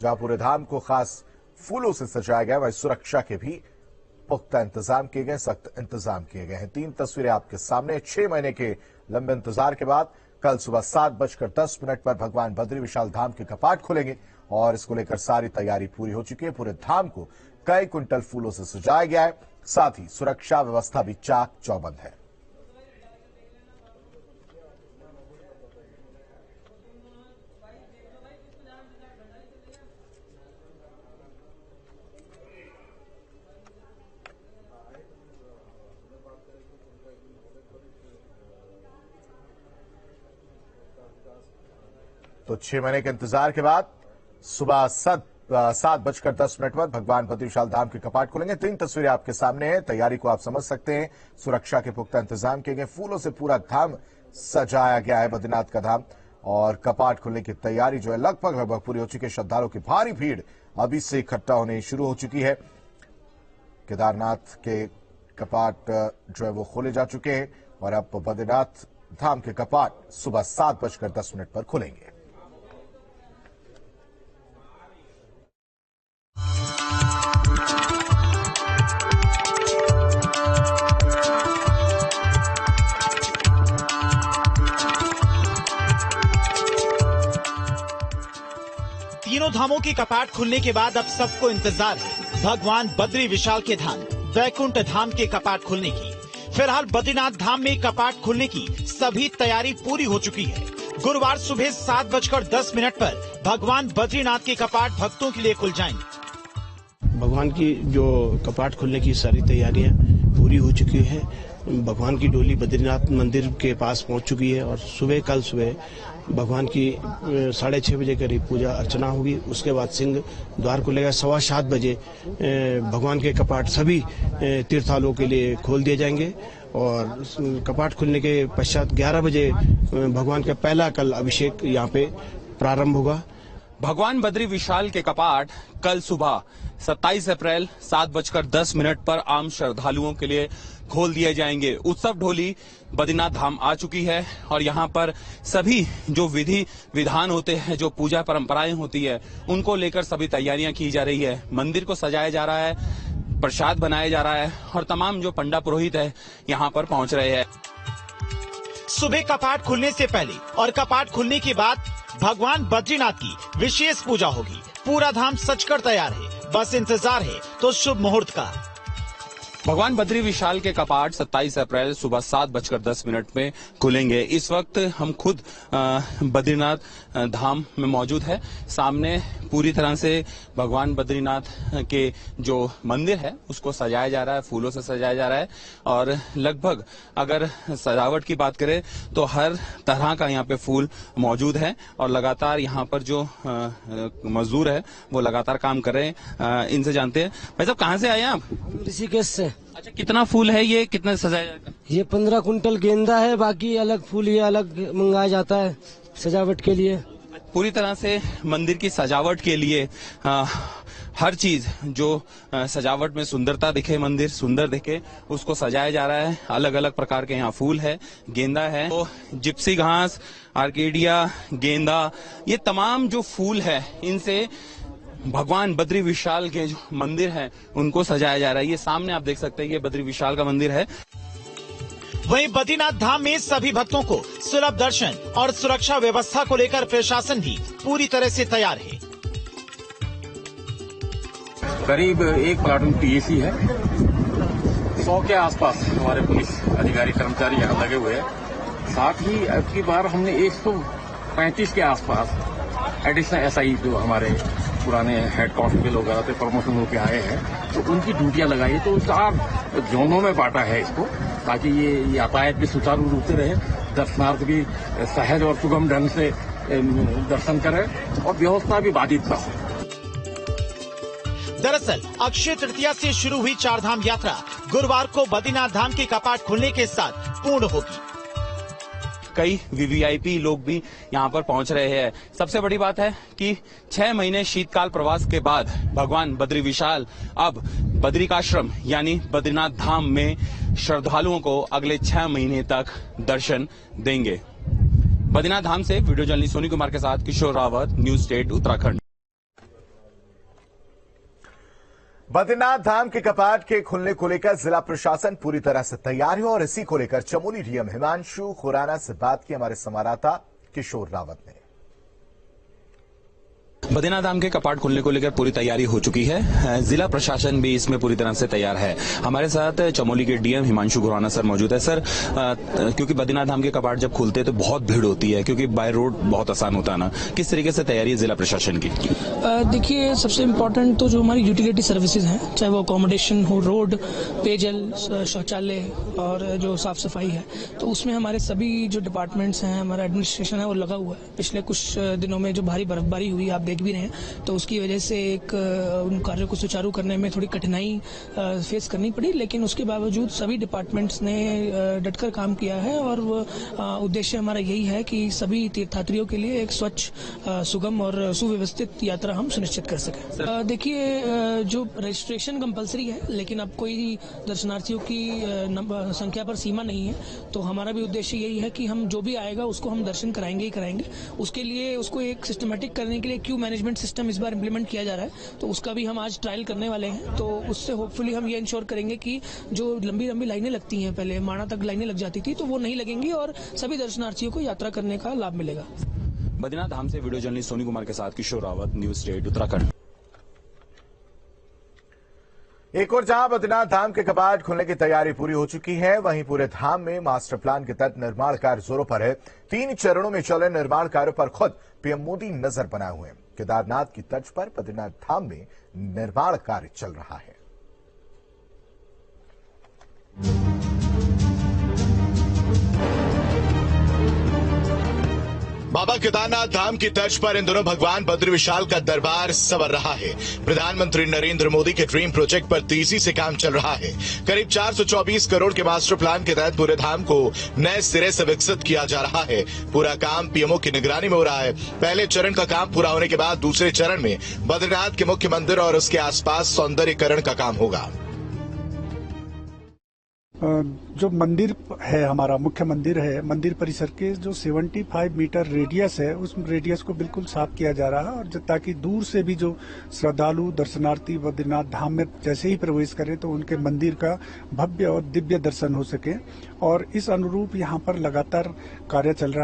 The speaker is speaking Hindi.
जहां पूरे धाम को खास फूलों से सजाया गया, वहीं सुरक्षा के भी पुख्ता इंतजाम किए गए, सख्त इंतजाम किए गए हैं। 3 तस्वीरें आपके सामने। 6 महीने के लंबे इंतजार के बाद कल सुबह 7:10 पर भगवान बद्री विशाल धाम के कपाट खुलेंगे और इसको लेकर सारी तैयारी पूरी हो चुकी है। पूरे धाम को कई क्विंटल फूलों से सजाया गया है, साथ ही सुरक्षा व्यवस्था भी चाक चौबंद है। तो 6 महीने के इंतजार के बाद सुबह 7:10 पर भगवान बद्री विशाल धाम के कपाट खुलेंगे। 3 तस्वीरें आपके सामने हैं। तैयारी को आप समझ सकते हैं। सुरक्षा के पुख्ता इंतजाम किए गए, फूलों से पूरा धाम सजाया गया है बद्रीनाथ का धाम, और कपाट खुलने की तैयारी जो है लगभग पूरी हो चुकी है। श्रद्धालुओं की भारी भीड़ अभी से इकट्ठा होने शुरू हो चुकी है। केदारनाथ के कपाट जो है वो खोले जा चुके हैं और अब बद्रीनाथ धाम के कपाट सुबह 7:10 पर खुलेंगे। तीनों धामों के कपाट खुलने के बाद अब सबको इंतजार है भगवान बद्री विशाल के धाम वैकुंठ धाम के कपाट खुलने की। फिलहाल बद्रीनाथ धाम में कपाट खुलने की सभी तैयारी पूरी हो चुकी है। गुरुवार सुबह 7:10 पर भगवान बद्रीनाथ के कपाट भक्तों के लिए खुल जाएंगे। भगवान की जो कपाट खुलने की सारी तैयारियां पूरी हो चुकी है। भगवान की डोली बद्रीनाथ मंदिर के पास पहुंच चुकी है और कल सुबह भगवान की 6:30 बजे करीब पूजा अर्चना होगी। उसके बाद सिंह द्वार खुलेगा। 7:15 बजे भगवान के कपाट सभी तीर्थालुओं के लिए खोल दिए जाएंगे और कपाट खुलने के पश्चात 11 बजे भगवान का पहला कल अभिषेक यहाँ पे प्रारंभ होगा। भगवान बद्री विशाल के कपाट कल सुबह 27 अप्रैल 7:10 पर आम श्रद्धालुओं के लिए खोल दिए जाएंगे। उत्सव डोली बद्रीनाथ धाम आ चुकी है और यहाँ पर सभी जो विधि विधान होते हैं, जो पूजा परंपराएं होती है, उनको लेकर सभी तैयारियां की जा रही है। मंदिर को सजाया जा रहा है, प्रसाद बनाया जा रहा है और तमाम जो पंडा पुरोहित है यहाँ पर पहुँच रहे हैं। सुबह कपाट खुलने से पहले और कपाट खुलने के बाद भगवान बद्रीनाथ की विशेष पूजा होगी। पूरा धाम सजकर तैयार है, बस इंतजार है तो शुभ मुहूर्त का। भगवान बद्री विशाल के कपाट 27 अप्रैल सुबह 7:10 में खुलेंगे। इस वक्त हम खुद बद्रीनाथ धाम में मौजूद है। सामने पूरी तरह से भगवान बद्रीनाथ के जो मंदिर है उसको सजाया जा रहा है, फूलों से सजाया जा रहा है और लगभग अगर सजावट की बात करें तो हर तरह का यहाँ पे फूल मौजूद है और लगातार यहाँ पर जो मजदूर है वो लगातार काम कर रहे हैं। इनसे जानते हैं। भाई साहब, कहाँ से आए आप? ऋषिकेश से। अच्छा, कितना फूल है ये, कितना सजाया जाता है? ये 15 कुंटल गेंदा है, बाकी अलग फूल ये अलग मंगाया जाता है सजावट के लिए। पूरी तरह से मंदिर की सजावट के लिए हर चीज जो सजावट में सुंदरता दिखे, मंदिर सुंदर दिखे, उसको सजाया जा रहा है। अलग अलग प्रकार के यहाँ फूल है, गेंदा है, तो जिप्सी घास, आर्केडिया, गेंदा, ये तमाम जो फूल है इनसे भगवान बद्री विशाल के जो मंदिर है उनको सजाया जा रहा है। ये सामने आप देख सकते हैं, ये बद्री विशाल का मंदिर है। वहीं बद्रीनाथ धाम में सभी भक्तों को सुलभ दर्शन और सुरक्षा व्यवस्था को लेकर प्रशासन भी पूरी तरह से तैयार है। करीब 1 प्लाटून पीएसी है। 100 के आसपास हमारे पुलिस अधिकारी कर्मचारी यहाँ लगे हुए हैं। साथ ही अब की बार हमने 135 के आसपास एडिशनल एसआई जो हमारे पुराने हेड कांस्टेबल वगैरह थे, प्रमोशन होकर आए हैं, तो उनकी ड्यूटियां लगाई है। तो 4 जोनों में बांटा है इसको, ताकि ये यातायात भी सुचारू रूप से रहे, दर्शनार्थ भी सहज और सुगम ढंग से दर्शन करें और व्यवस्था भी बाधित न हो। दरअसल अक्षय तृतीया से शुरू हुई 4 धाम यात्रा गुरुवार को बद्रीनाथ धाम के कपाट खुलने के साथ पूर्ण होगी। कई वीवीआईपी लोग भी यहाँ पर पहुंच रहे हैं। सबसे बड़ी बात है कि 6 महीने शीतकाल प्रवास के बाद भगवान बद्री विशाल अब बद्रिकाश्रम यानी बद्रीनाथ धाम में श्रद्धालुओं को अगले 6 महीने तक दर्शन देंगे। बद्रीनाथ धाम से वीडियो जर्नलिस्ट सोनी कुमार के साथ किशोर रावत, न्यूज स्टेट उत्तराखंड। बद्रीनाथ धाम के कपाट के खुलने को लेकर जिला प्रशासन पूरी तरह से तैयार है और इसी को लेकर चमोली डीएम हिमांशु खुराना से बात की हमारे संवाददाता किशोर रावत ने। बद्रीनाथ धाम के कपाट खुलने को लेकर पूरी तैयारी हो चुकी है। जिला प्रशासन भी इसमें पूरी तरह से तैयार है। हमारे साथ चमोली के डीएम हिमांशु खुराना सर मौजूद है। सर, क्योंकि बद्रीनाथ धाम के कपाट जब खुलते हैं तो बहुत भीड़ होती है, क्योंकि बाय रोड बहुत आसान होता है ना, किस तरीके से तैयारी है जिला प्रशासन की? देखिए, सबसे इम्पोर्टेंट तो जो हमारी यूटिलिटी सर्विसेज हैं, चाहे वो अकोमोडेशन हो, रोड, पेयजल, शौचालय और जो साफ सफाई है, तो उसमें हमारे सभी जो डिपार्टमेंट्स हैं, हमारा एडमिनिस्ट्रेशन है वो लगा हुआ है। पिछले कुछ दिनों में जो भारी बर्फबारी हुई, आप देख भी रहे हैं, तो उसकी वजह से उन कार्यों को सुचारू करने में थोड़ी कठिनाई फेस करनी पड़ी, लेकिन उसके बावजूद सभी डिपार्टमेंट्स ने डटकर काम किया है और उद्देश्य हमारा यही है कि सभी तीर्थयात्रियों के लिए एक स्वच्छ, सुगम और सुव्यवस्थित यात्रा हम सुनिश्चित कर सकें। देखिए, जो रजिस्ट्रेशन कंपलसरी है, लेकिन अब कोई दर्शनार्थियों की संख्या पर सीमा नहीं है, तो हमारा भी उद्देश्य यही है कि हम जो भी आएगा उसको हम दर्शन कराएंगे ही कराएंगे। उसके लिए उसको एक सिस्टमेटिक करने के लिए क्यू मैनेजमेंट सिस्टम इस बार इंप्लीमेंट किया जा रहा है, तो उसका भी हम आज ट्रायल करने वाले हैं। तो उससे होपफुली हम ये इंश्योर करेंगे कि जो लंबी लंबी लाइनें लगती हैं, पहले माणा तक लाइनें लग जाती थी, तो वो नहीं लगेंगी और सभी दर्शनार्थियों को यात्रा करने का लाभ मिलेगा। बद्रीनाथ धाम से वीडियो जर्नलिस्ट सोनी कुमार के साथ किशोर रावत, न्यूज स्टेट उत्तराखंड। एक और जहां बद्रीनाथ धाम के कपाट खुलने की तैयारी पूरी हो चुकी है, वहीं पूरे धाम में मास्टर प्लान के तहत निर्माण कार्य जोरों पर है। 3 चरणों में चले निर्माण कार्यों पर खुद पीएम मोदी नजर बनाए हुए हैं। केदारनाथ की तर्ज पर बद्रीनाथ धाम में निर्माण कार्य चल रहा है। बाबा केदारनाथ धाम की तर्ज पर इन दिनों भगवान बद्री विशाल का दरबार संवर रहा है। प्रधानमंत्री नरेंद्र मोदी के ड्रीम प्रोजेक्ट पर तेजी से काम चल रहा है। करीब 424 करोड़ के मास्टर प्लान के तहत पूरे धाम को नए सिरे से विकसित किया जा रहा है। पूरा काम पीएमओ की निगरानी में हो रहा है। पहले चरण का काम पूरा होने के बाद दूसरे चरण में बद्रीनाथ के मुख्य मंदिर और उसके आसपास सौंदर्यीकरण का काम होगा। जो मंदिर है, हमारा मुख्य मंदिर है, मंदिर परिसर के जो 75 मीटर रेडियस है, उस रेडियस को बिल्कुल साफ किया जा रहा है, और ताकि दूर से भी जो श्रद्धालु दर्शनार्थी बद्रीनाथ धाम में जैसे ही प्रवेश करें तो उनके मंदिर का भव्य और दिव्य दर्शन हो सके। और इस अनुरूप यहाँ पर लगातार कार्य चल रहा है।